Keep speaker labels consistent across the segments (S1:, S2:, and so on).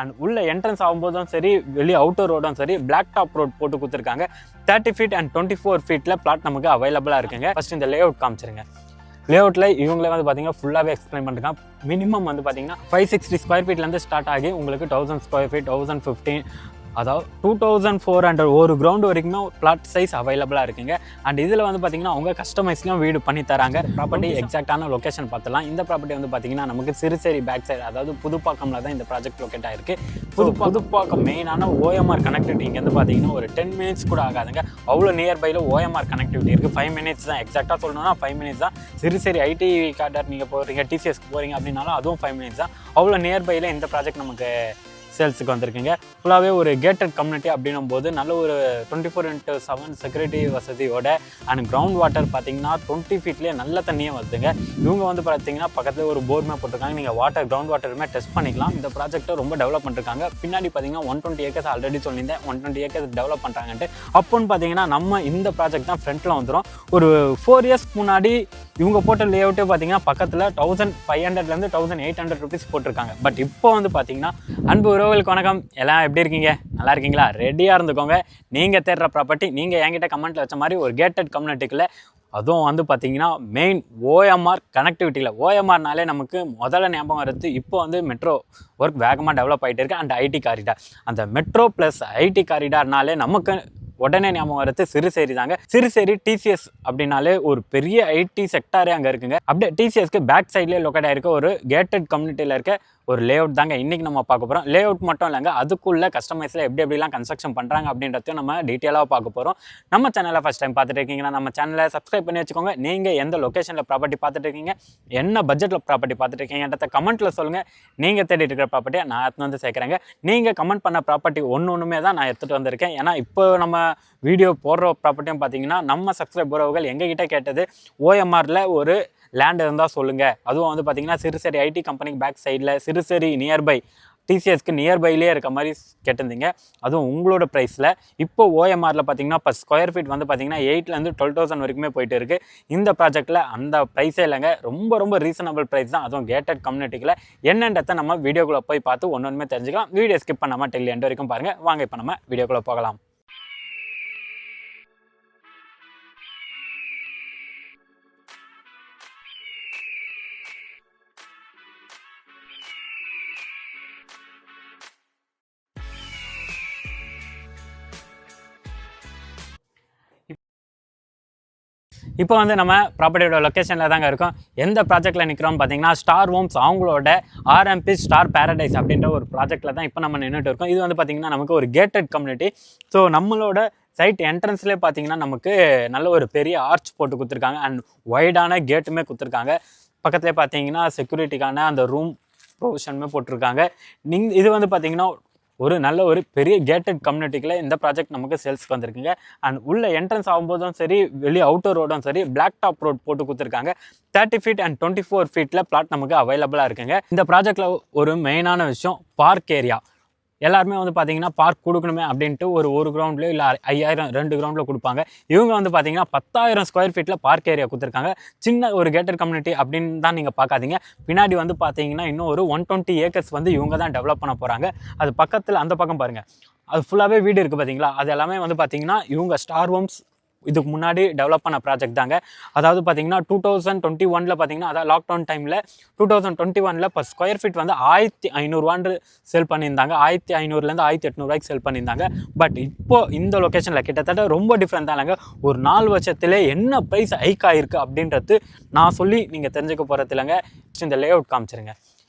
S1: And உள்ள entrance ஆகும்போதும் சரி வெளியே அவுட்டர் ரோடும் சரி பிளாக் டாப் ரோட் போட்டு கொடுத்துருக்காங்க. 30 ஃபீட் அண்ட் 24 ஃபீட்டில் பிளாட் நமக்கு அவைலபிளாக இருக்குங்க. ஃபர்ஸ்ட் இந்த லே அவுட் காமிச்சிருங்க. லே அவுட்டில் இவங்களே வந்து பார்த்தீங்கன்னா ஃபுல்லாகவே எக்ஸ்பிளைன் பண்ணிருக்காங்க. மினிமம் வந்து பார்த்தீங்கன்னா 560 ஸ்கொயர் ஃபீட்லேருந்து ஸ்டார்ட் ஆகி உங்களுக்கு 1000 ஸ்கொயர் ஃபீட் 1015 அதாவது 2400 ஒரு கிரவுண்ட் வரைக்குமே பிளாட் சைஸ் அவைலபிளாக இருக்குங்க. அண்ட் இதில் வந்து பார்த்தீங்கன்னா அவங்க கஸ்டமைஸ்லையும் வீடு பண்ணி தராங்க. ப்ராப்பர்ட்டி எக்ஸாக்டான லொக்கேஷன் பார்த்துலாம். இந்த ப்ராப்பர்ட்டி வந்து பார்த்தீங்கன்னா நமக்கு சிறுசேரி பேக் சைடு அதாவது புதுப்பாக்கம்ல தான் இந்த ப்ராஜெக்ட் லொக்கேட் ஆயிருக்கு. புதுப்பாக்கம் மெயினான OMR கனெக்டிவிட்டி இங்கேருந்து பார்த்தீங்கன்னா ஒரு 10 மினிட்ஸ் கூட ஆகாதுங்க. அவ்வளோ நியர்பையில் OMR கனெக்டிவிட்டி இருக்குது. 5 மினிட்ஸ் தான், எக்ஸாக்டாக சொல்லணும்னா 5 மினிட்ஸ் தான். சிறுசேரி ஐடி கார்டர் நீங்கள் போகிறீங்க, TCSக்கு போகிறீங்க அப்படின்னாலும் அதுவும் 5 மினிட்ஸ் தான். அவ்வளோ நியர்பையில் இந்த ப்ராஜெக்ட் நமக்கு சேல்ஸுக்கு வந்திருக்குங்க. ஃபுல்லாகவே ஒரு கேட்டட் கம்யூனிட்டி அப்படின்னும் போது நல்ல ஒரு 24/7 செக்யூரிட்டி வசதியோட அண்ட் கிரவுண்ட் வாட்டர் பார்த்தீங்கன்னா 20 ஃபீட்லேயே நல்ல தண்ணியே வருதுங்க. இவங்க வந்து பார்த்தீங்கன்னா பக்கத்தில் ஒரு போர்மே போட்டிருக்காங்க. நீங்கள் கிரவுண்ட் வாட்டருமே டெஸ்ட் பண்ணிக்கலாம். இந்த ப்ராஜெக்ட்டை ரொம்ப டெவலப் பண்ணிருக்காங்க. பின்னாடி பார்த்தீங்கன்னா 120 ஏக்கர்ஸ் ஆல்ரெடி சொல்லியிருந்தேன், 120 ஏக்கர்ஸ் டெவலப் பண்ணுறாங்கன்ட்டு. அப்போன்னு பார்த்தீங்கன்னா நம்ம இந்த ப்ராஜெக்ட் தான் ஃப்ரண்ட்டில் வந்துடும். ஒரு 4 இயர்ஸ்க்கு முன்னாடி இவங்க போட்ட லே அவுட்டே பார்த்தீங்கன்னா பக்கத்தில் 1500 1800 ருபீஸ் போட்டிருக்காங்க. பட் இப்போ வந்து பார்த்தீங்கன்னா அன்பு உறவுகளுக்கு வணக்கம், எல்லாம் எப்படி இருக்கீங்க? நல்லா இருக்கீங்களா? ரெடியாக இருந்துக்கோங்க. நீங்கள் தேடுற ப்ராப்பர்ட்டி நீங்கள் என்கிட்ட கமெண்ட்டில் வச்ச மாதிரி ஒரு கேட்டட் கம்யூனிட்டிக்குள்ள, அதுவும் வந்து பார்த்தீங்கன்னா மெயின் OMR கனெக்டிவிட்டியில். OMRனாலே நமக்கு முதல்ல ஞாபகம் வருது இப்போ வந்து மெட்ரோ ஒர்க் வேகமாக டெவலப் ஆகிட்டு இருக்குது. அண்ட் ஐடி காரிடார், அந்த மெட்ரோ ப்ளஸ் ஐடி காரிடார்னாலே நமக்கு உடனே ஞாபகம் வருது சிறுசேரி தாங்க. சிறுசேரி TCS அப்படின்னாலே ஒரு பெரிய ஐடி செக்டாரே அங்கே இருக்குங்க. அப்படியே TCSக்கு பேக் சைட்லேயே லொக்கேட் ஆகிருக்க ஒரு கேட்டட் கம்யூனிட்டியில் இருக்க ஒரு லே அவுட் தாங்க இன்றைக்கி நம்ம பார்க்க போகிறோம். லே அவுட் மட்டும் இல்லைங்க, அதுக்குள்ளே கஸ்டமைஸில் எப்படிலாம் கன்ஸ்ட்ரக்ஷன் பண்ணுறாங்க அப்படின்றதையும் நம்ம டீட்டெயிலாக பார்க்க போகிறோம். நம்ம சேனலை ஃபஸ்ட் டைம் பார்த்துட்டு இருக்கீங்கன்னா நம்ம சேனலை சப்ஸ்கிரைப் பண்ணி வச்சுக்கோங்க. நீங்கள் எந்த லொக்கேஷனில் ப்ராப்பர்ட்டி பார்த்துட்டு இருக்கீங்க, என்ன பட்ஜெட்டில் ப்ராப்பர்ட்டி பார்த்துட்டு இருக்கீங்கன்றத கமெண்ட்டில் சொல்லுங்கள். நீங்கள் தேடிட்டு இருக்கிற ப்ராப்பர்ட்டியை நான் எடுத்துகிட்டு வந்து சேர்க்குறேங்க. நீங்கள் கமெண்ட் பண்ண ப்ராப்பர்ட்டி ஒன்றுமே தான் நான் எடுத்துகிட்டு வந்திருக்கேன். ஏன்னா இப்போ நம்ம வீடியோ போடுற ப்ராப்பர்ட்டியும் பார்த்தீங்கன்னா நம்ம சப்ஸ்கிரைப் உறவுகள் எங்ககிட்ட கேட்டது OMRல ஒரு லேண்ட் இருந்தால் சொல்லுங்கள், அதுவும் வந்து பார்த்தீங்கன்னா சிறுசேரி ஐடி கம்பெனிக்கு பேக் சைடில் சிறுசேரி நியர்பை TCSக்கு நியர்பைலேயே இருக்க மாதிரி கேட்டிருந்தீங்க. அதுவும் உங்களோட ப்ரைஸில். இப்போ OMRல பார்த்தீங்கன்னா இப்போ ஸ்கொயர் ஃபீட் வந்து பார்த்தீங்கன்னா 8,000 12,000 வரைக்குமே போயிட்டு இருக்குது. இந்த ப்ராஜெக்ட்டில் அந்த ப்ரைஸே இல்லைங்க, ரொம்ப ரீசனபிள் ப்ரைஸ் தான். அதுவும் கேட்டட் கம்யூனிட்டியில் என்னன்றதை நம்ம வீடியோக்குள்ளே போய் பார்த்து ஒன்றுமே தெரிஞ்சுக்கலாம். வீடியோ ஸ்கிப் பண்ணாமல் டில் எண்ட் வரைக்கும் பாருங்கள். வாங்க இப்போ நம்ம வீடியோக்குள்ளே போகலாம். இப்போ வந்து நம்ம ப்ராப்பர்ட்டியோட லொக்கேஷனில் தாங்க இருக்கோம். எந்த ப்ராஜெக்ட்டில் நிற்கிறோம்னு பார்த்தீங்கன்னா ஸ்டார் ஹோம்ஸ் அவங்களோட RMP ஸ்டார் பேரடைஸ் அப்படின்ற ஒரு ப்ராஜெக்ட்டில் தான் இப்போ நம்ம நின்றுட்டு இருக்கோம். இது வந்து பார்த்திங்கன்னா நமக்கு ஒரு கேட்டட் கம்யூனிட்டி. ஸோ நம்மளோட சைட் என்ட்ரன்ஸ்லேயே பார்த்தீங்கன்னா நமக்கு நல்ல ஒரு பெரிய ஆர்ச் போட்டு கொடுத்துருக்காங்க. அண்ட் வைடான கேட்டுமே கொடுத்துருக்காங்க. பக்கத்துலேயே பார்த்தீங்கன்னா செக்யூரிட்டிக்கான அந்த ரூம் ப்ரொவிஷனுமே போட்டிருக்காங்க. இது வந்து பார்த்தீங்கன்னா ஒரு நல்ல ஒரு பெரிய கேட்டட் கம்யூனிட்டிக்குள்ள இந்த ப்ராஜெக்ட் நமக்கு சேல்ஸ்க்கு வந்திருக்குங்க. அண்ட் உள்ள என்ட்ரன்ஸ் ஆகும்போதும் சரி வெளியே அவுட்டர் ரோடும் சரி பிளாக் டாப் ரோட் போட்டு கொடுத்துருக்காங்க. 30 ஃபீட் அண்ட் 24 ஃபீட்டில் பிளாட் நமக்கு அவைலபிளாக இருக்குங்க. இந்த ப்ராஜெக்டில் ஒரு மெயினான விஷயம் பார்க் ஏரியா. எல்லாருமே வந்து பார்த்தீங்கன்னா பார்க் கொடுக்கணுமே அப்படின்ட்டு ஒரு கிரவுண்ட்லேயோ இல்லை 5000 2 கிரவுண்டில் கொடுப்பாங்க. இவங்க வந்து பார்த்தீங்கன்னா 10,000 ஸ்கொயர் ஃபீட்டில் பார்க் ஏரியா கொடுத்துருக்காங்க. சின்ன ஒரு கேட்டட் கம்யூனிட்டி அப்படின்னு தான் நீங்கள் பார்க்காதீங்க. பின்னாடி வந்து பார்த்தீங்கன்னா இன்னும் ஒரு 120 ஏக்கர்ஸ் வந்து இவங்க தான் டெவலப் பண்ண போகிறாங்க. அது பக்கத்தில் அந்த பக்கம் பாருங்கள், அது ஃபுல்லாகவே வீடு இருக்குது பார்த்தீங்களா. அது எல்லாமே வந்து பார்த்தீங்கன்னா இவங்க ஸ்டார் ஹோம்ஸ் இதுக்கு முன்னாடி டெவலப் பண்ண ப்ராஜெக்ட் தாங்க. அதாவது பார்த்தீங்கன்னா 2021 பார்த்தீங்கன்னா அதாவது லாக்டவுன் டைமில் 2021 இப்போ ஸ்கொயர் ஃபீட் வந்து 1500 சேல் பண்ணியிருந்தாங்க. 1500 1800 சேல் பண்ணியிருந்தாங்க. பட் இப்போது இந்த லொக்கேஷனில் கிட்டத்தட்ட ரொம்ப டிஃப்ரெண்ட் தான் இல்லைங்க. ஒரு 4 வருஷத்துலேயே என்ன ப்ரைஸ் ஹைக் ஆகிருக்கு அப்படின்றது நான் சொல்லி நீங்கள் தெரிஞ்சுக்க போகிறது இல்லைங்க. இந்த லே அவுட் காமிச்சிருங்க.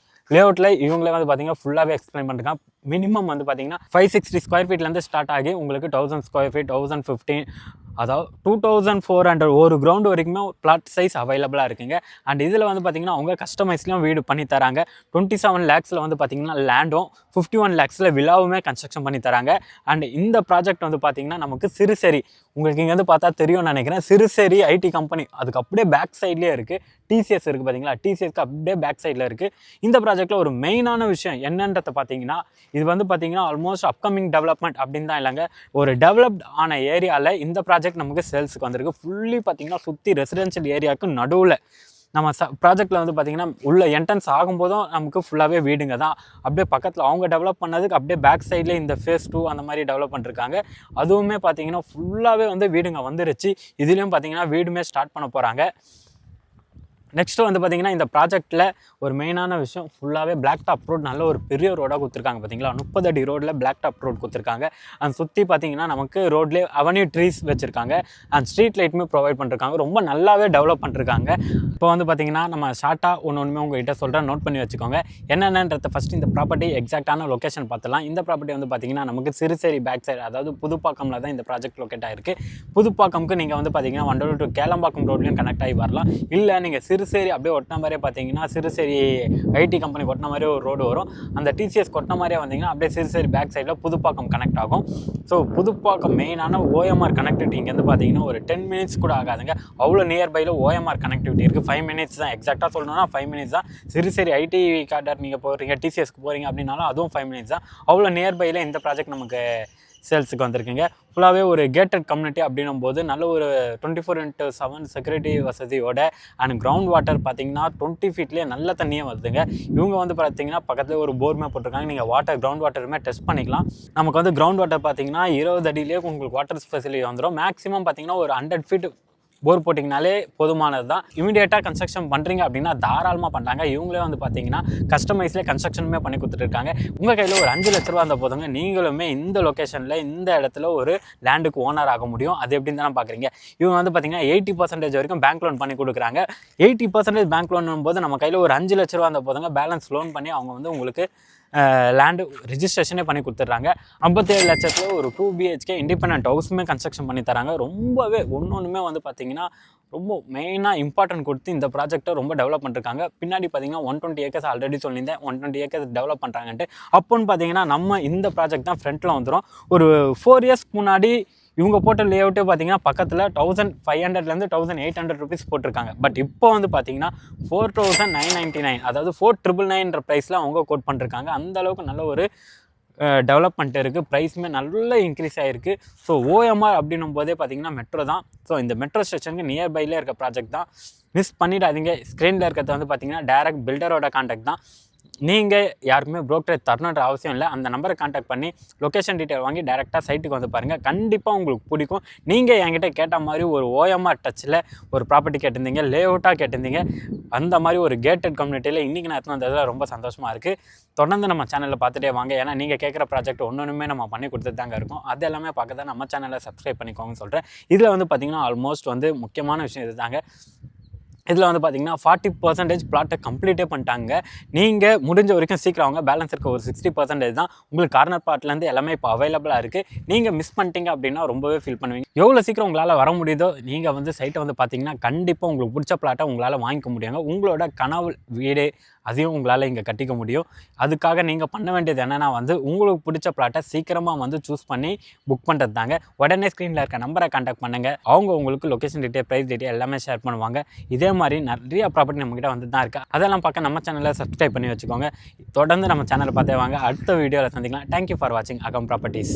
S1: லே அவுட்டில் இவங்களே வந்து பார்த்தீங்கன்னா ஃபுல்லாகவே எக்ஸ்பிளைன் பண்ணிருக்காங்க. மினிமம் வந்து பார்த்தீங்கன்னா 560 ஸ்கொயர் ஃபீட்லேருந்து ஸ்டார்ட் ஆகி உங்களுக்கு 1000 ஸ்கொயர் ஃபீட் 1015 அதாவது 2400 ஒரு கிரவுண்ட் வரைக்குமே பிளாட் சைஸ் அவைலபிளாக இருக்குங்க. அண்ட் இதில் வந்து பார்த்திங்கன்னா அவங்க கஸ்டமைஸ்லையும் வீடு பண்ணி தராங்க. 27 lakhஸில் வந்து பார்த்திங்கன்னா லேண்டும் 51 lakhஸில் விழாவுமே கன்ஸ்ட்ரக்ஷன் பண்ணி தராங்க. அண்ட் இந்த ப்ராஜெக்ட் வந்து பார்த்திங்கன்னா நமக்கு சிறுசேரி, உங்களுக்கு இங்கே வந்து பார்த்தா தெரியும்னு நினைக்கிறேன், சிறுசேரி ஐடி கம்பெனி அதுக்கு அப்படியே பேக் சைட்லேயே இருக்குது. TCS இருக்குது பார்த்தீங்களா, TCSக்கு அப்படியே பேக் சைடில் இருக்குது. இந்த ப்ராஜெக்ட்டில் ஒரு மெயினான விஷயம் என்னன்றதை பார்த்தீங்கன்னா இது வந்து பார்த்தீங்கன்னா ஆல்மோஸ்ட் அப்கமிங் டெவலப்மெண்ட் அப்படின்னு தான் இல்லைங்க. ஒரு டெவலப்ட் ஆன ஏரியாவில் இந்த ப்ராஜெக்ட் நமக்கு சேல்ஸுக்கு வந்திருக்கு. ஃபுல்லி பார்த்தீங்கன்னா சுற்றி ரெசிடென்ஷியல் ஏரியாவுக்கு நடுவில் நம்ம ப்ராஜெக்ட்டில் வந்து பார்த்திங்கன்னா உள்ள என்ட்ரன்ஸ் ஆகும்போதும் நமக்கு ஃபுல்லாகவே வீடுங்க தான். அப்படியே பக்கத்தில் அவங்க டெவலப் பண்ணதுக்கு அப்படியே பேக் சைடில் இந்த ஃபேஸ் 2 அந்த மாதிரி டெவலப் பண்ணிருக்காங்க. அதுவுமே பார்த்திங்கன்னா ஃபுல்லாகவே வந்து வீடுங்க வந்துருச்சு. இதுலேயும் பார்த்திங்கன்னா வீடுமே ஸ்டார்ட் பண்ண போகிறாங்க. நெக்ஸ்ட்டு வந்து பார்த்திங்கன்னா இந்த ப்ராஜெக்ட்டில் ஒரு மெயினான விஷயம் ஃபுல்லாகவே பிளாக் டாப் ரோட் நல்ல ஒரு பெரிய ரோடாக கொடுத்துருக்காங்க. பார்த்தீங்களா 30 அடி ரோடில் பிளாக் டாப் ரோட் கொடுத்துருக்காங்க. அண்ட் சுற்றி பார்த்திங்கன்னா நமக்கு ரோட்லேயே அவென்யூ ட்ரீஸ் வச்சுருக்காங்க. அண்ட் ஸ்ட்ரீட் லைட்டுமே ப்ரொவைட் பண்ணிருக்காங்க. ரொம்ப நல்லாவே டெவலப் பண்ணிருக்காங்க. இப்போ வந்து பார்த்திங்கன்னா நம்ம ஷார்ட்டாக ஒன்றுமே உங்கள்கிட்ட சொல்கிறேன், நோட் பண்ணி வச்சுக்கோங்க. என்னென்னன்றத ஃபஸ்ட்டு இந்த ப்ராப்பர்ட்டி எக்ஸாக்டான லொக்கேஷன் பார்த்துலாம். இந்த ப்ராப்பர்ட்டி வந்து பார்த்திங்கன்னா நமக்கு சிறுசேரி பேக் சைடு, அதாவது புதுப்பாக்கமில் தான் இந்த ப்ராஜெக்ட் லொக்கேட் ஆகிருக்கு. புதுப்பாக்கம்க்கு நீங்கள் வந்து பார்த்திங்கன்னா வண்டலூர் டு கேளம்பாக்கம் ரோட்லையும் கனெக்ட் ஆகி வரலாம். இல்லை நீங்கள் சிறுசேரி அப்படியே ஒட்டின மாதிரியே பார்த்தீங்கன்னா சிறுசேரி ஐடி கம்பெனி கொட்டின மாதிரியே ஒரு ரோடு வரும். அந்த டிசிஎஸ் கொட்டின மாதிரியே வந்தீங்கன்னா அப்படியே சிறுசேரி பேக் சைடில் புதுப்பாக்கம் கனெக்ட் ஆகும். ஸோ புதுப்பாக்கம் மெயினான ஓஎம்ஆர் கனெக்டிவிட்டி இங்கேருந்து பார்த்தீங்கன்னா ஒரு 10 மினிட்ஸ் கூட ஆகாதுங்க. அவ்வளோ நியர்பையில் ஓஎம்ஆர் கனெக்டிவிட்டி இருக்குது. 5 மினிட்ஸ் தான், எக்ஸாக்டாக சொல்லணும்னா 5 மினிட்ஸ் தான். சிறுசேரி ஐடி கார்டர் நீங்கள் போகிறீங்க, டிசிஎஸ்க்கு போகிறீங்க அப்படின்னாலும் அதுவும் 5 மினிட்ஸ் தான். அவ்வளோ நியர்பையில் இந்த ப்ராஜெக்ட் நமக்கு சேல்ஸுக்கு வந்திருக்குங்க. ஃபுல்லாகவே ஒரு கேட்டட் கம்யூனிட்டி அப்படின்னும் போது நல்ல ஒரு 24/7 செக்யூரிட்டி வசதியோட அண்ட் கிரவுண்ட் வாட்டர் பார்த்தீங்கன்னா 20 ஃபீட்லேயே நல்ல தண்ணியே வருதுங்க. இவங்க வந்து பார்த்தீங்கன்னா பக்கத்தில் ஒரு போர்மே போட்டிருக்காங்க. நீங்கள் கிரவுண்ட் வாட்டருமே டெஸ்ட் பண்ணிக்கலாம். நமக்கு வந்து கிரவுண்ட் வாட்டர் பார்த்தீங்கன்னா 20 அடியிலே உங்களுக்கு வாட்டர் ஃபெசிலிட்டி வந்துடும். மேக்ஸிமம் பார்த்தீங்கன்னா ஒரு 100 ஃபீட் போர் போட்டிங்கனாலே போதுமானது தான். இமீடியட்டாக கன்ஸ்ட்ரக்ஷன் பண்ணுறீங்க அப்படின்னா தாராளமாக பண்ணுறாங்க. இவங்களே வந்து பார்த்தீங்கன்னா கஸ்டமைஸ்லேயே கன்ஸ்ட்ரக்ஷனுமே பண்ணி கொடுத்துட்ருக்காங்க. உங்கள் கையில் ஒரு 5 லட்ச ரூபா அந்த போதுங்க, நீங்களுமே இந்த லொக்கேஷனில் இந்த இடத்துல ஒரு லேண்டுக்கு ஓனர் ஆக முடியும். அது எப்படின்னு தானே பார்க்குறீங்க. இவங்க வந்து பார்த்தீங்கன்னா 80% வரைக்கும் பேங்க் லோன் பண்ணி கொடுக்குறாங்க. 80% பேங்க் லோன் போது நம்ம கையில் ஒரு 5 லட்ச ரூபா அந்த போதுங்க, பேலன்ஸ் லோன் பண்ணி அவங்க வந்து உங்களுக்கு லேண்டு ரிஜிஸ்ட்ரேஷனே பண்ணி கொடுத்துட்றாங்க. 57 லட்சத்தில் ஒரு 2 BHK இண்டிபெண்டன்ட் ஹவுஸுமே கன்ஸ்ட்ரக்ஷன் பண்ணி தராங்க. ரொம்பவே ஒன்றுமே வந்து பார்த்திங்கன்னா ரொம்ப மெயினாக இம்பார்ட்டன்ட் கொடுத்து இந்த ப்ராஜெக்டை ரொம்ப டெவலப் பண்ணிருக்காங்க. பின்னாடி பார்த்தீங்கன்னா 120 ஏக்கர்ஸ் ஆல்ரெடி சொல்லியிருந்தேன், 120 ஏக்கர்ஸ் டெவலப் பண்ணுறாங்கன்ட்டு. அப்போன்னு பார்த்தீங்கன்னா நம்ம இந்த ப்ராஜெக்ட் தான் ஃப்ரண்ட்டில் வந்துடும். ஒரு 4 இயர்ஸ்க்கு முன்னாடி இவங்க போட்ட லே அவுட்டே பார்த்தீங்கன்னா பக்கத்தில் 1500லேருந்து 1800 ருபீஸ் போட்டிருக்காங்க. பட் இப்போ வந்து பார்த்தீங்கன்னா 4999, அதாவது 4999 ப்ரைஸில் அவங்க கோட் பண்ணிருக்காங்க. அந்தளவுக்கு நல்ல ஒரு டெவலப்மெண்ட் இருக்குது. ப்ரைஸுமே நல்ல இன்க்ரீஸ் ஆகிருக்கு. ஸோ ஓஎம்ஆர் அப்படின்னும் போதே பார்த்தீங்கன்னா மெட்ரோ தான். ஸோ இந்த மெட்ரோ ஸ்டேஷனுக்கு நியர்பைலே இருக்க ப்ராஜெக்ட் தான். மிஸ் பண்ணிடாதீங்க. ஸ்க்ரீனில் இருக்கிறது வந்து பார்த்தீங்கன்னா டேரக்ட் பில்டரோட கான்டாக்ட் தான். நீங்கள் யாருக்குமே ப்ரோக்கரேஜ் தரணுன்ற அவசியம் இல்லை. அந்த நம்பரை கான்டாக்ட் பண்ணி லொக்கேஷன் டீட்டெயில் வாங்கி டேரெக்டாக சைட்டுக்கு வந்து பாருங்கள். கண்டிப்பாக உங்களுக்கு பிடிக்கும். நீங்கள் என்கிட்ட கேட்ட மாதிரி ஒரு ஓஎம்ஆர் டச்சில் ஒரு ப்ராப்பர்ட்டி கேட்டிருந்தீங்க, லே அவுட்டாக கேட்டிருந்தீங்க. அந்த மாதிரி ஒரு கேட்டட் கம்யூனிட்டியில் இன்றைக்கி நான் வந்ததில் ரொம்ப சந்தோஷமாக இருக்குது. தொடர்ந்து நம்ம சேனலில் பார்த்துட்டே வாங்க. ஏன்னா நீங்கள் கேட்குற ப்ராஜெக்ட் ஒன்றுமே நம்ம பண்ணி கொடுத்துட்டு தாங்க இருக்கும். அது எல்லாமே பார்க்க தான் நம்ம சேனலை சப்ஸ்கிரைப் பண்ணிக்கோங்கன்னு சொல்கிறேன். இதில் வந்து பார்த்திங்கன்னா ஆல்மோஸ்ட் வந்து முக்கியமான விஷயம் இது தாங்க. இதில் வந்து பார்த்தீங்கன்னா 40% பிளாட்டை கம்ப்ளீட்டே பண்ணிட்டாங்க. நீங்கள் முடிஞ்ச வரைக்கும் சீக்கிரம் வாங்க. பேலன்ஸ் இருக்க ஒரு 60% தான் உங்களுக்கு கார்னர் பார்ட்லேருந்து எல்லாமே இப்போ அவைலபிளாக இருக்குது. நீங்கள் மிஸ் பண்ணிட்டீங்க அப்படின்னா ரொம்பவே ஃபீல் பண்ணுவீங்க. எவ்வளோ சீக்கிரம் உங்களால் வர முடியுதோ நீங்கள் வந்து சைட்டை வந்து பார்த்தீங்கன்னா கண்டிப்பாக உங்களுக்கு பிடிச்ச பிளாட்டை உங்களால் வாங்கிக்க முடியுங்க. உங்களோட கனவு வீடு அதையும் உங்களால் இங்கே கட்டிக்க முடியும். அதுக்காக நீங்கள் பண்ண வேண்டியது என்னென்னா வந்து உங்களுக்கு பிடிச்ச பிளாட்டை சீக்கிரமாக வந்து சூஸ் பண்ணி புக் பண்ணுறது தாங்க. உடனே ஸ்க்ரீனில் இருக்க நம்பரை கான்டாக்ட் பண்ணுங்கள். அவங்க உங்களுக்கு லொக்கேஷன் டீட்டெயில், ப்ரைஸ் டீட்டெயில் எல்லாமே ஷேர் பண்ணுவாங்க. இதே மாதிரி நிறைய ப்ராப்பர்ட்டி நம்மகிட்ட வந்து தான் இருக்குது. அதெல்லாம் பார்க்க நம்ம சேனலை சப்ஸ்கிரைப் பண்ணி வச்சுக்கோங்க. தொடர்ந்து நம்ம சேனலை பார்த்தே வாங்க. அடுத்த வீடியோவில் சந்திக்கலாம். தேங்க்யூ ஃபார் வாட்சிங் அகம் ப்ராப்பர்ட்டிஸ்.